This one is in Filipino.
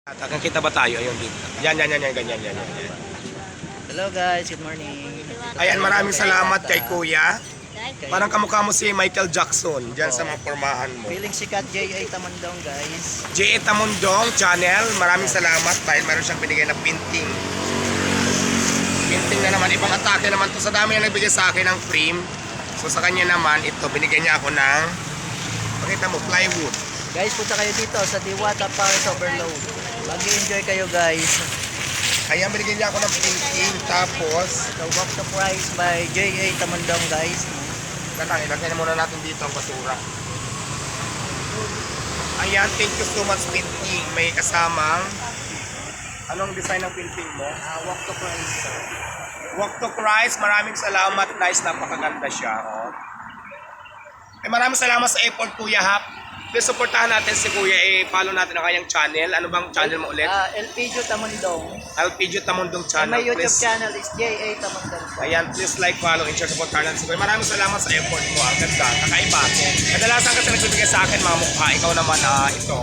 Nakakita ba tayo? Ayun dito. Yan, ganyan. Hello guys, good morning. Ayan, maraming salamat kay Kuya. Parang kamukha mo si Michael Jackson dyan sa mga pormahan mo. Feeling sikat J.A. Tamandong guys. J.A. Tamundong channel, maraming salamat dahil meron siyang binigay na painting. Painting na naman, ibang atake naman to. Sa dami na nagbigay sa akin ng frame. So sa kanya naman, ito, binigyan niya ako ng, pakita mo, plywood. Guys, punta kayo dito sa Diwata Paris Overload. Mag-enjoy kayo guys. Ayan, binigyan niya ako ng painting. Tapos, So, Walk the Price by J.A. Tamandong guys. Ganang, ilagay na muna natin dito ang basura. Ayan, thank you so much painting. May kasamang, anong design ng painting mo? Walk the Price. Walk to Christ, maraming salamat. Nice, napakaganda siya. Oh. Maraming salamat sa effort, Kuya Hap. Please, supportahan natin si Kuya. Follow natin ang kanyang channel. Ano bang channel mo ulit? LPG Tamandong. Alpidyo Tamundong And channel. my YouTube Please. channel is J.A. Tamandong. Ayan, please like, follow, and share, supportahan natin si Kuya. Maraming salamat sa effort mo. Ang ganda, kakaiba. Kadalasan kasi nagbibigay sa akin mga mukha. Ikaw naman, ito.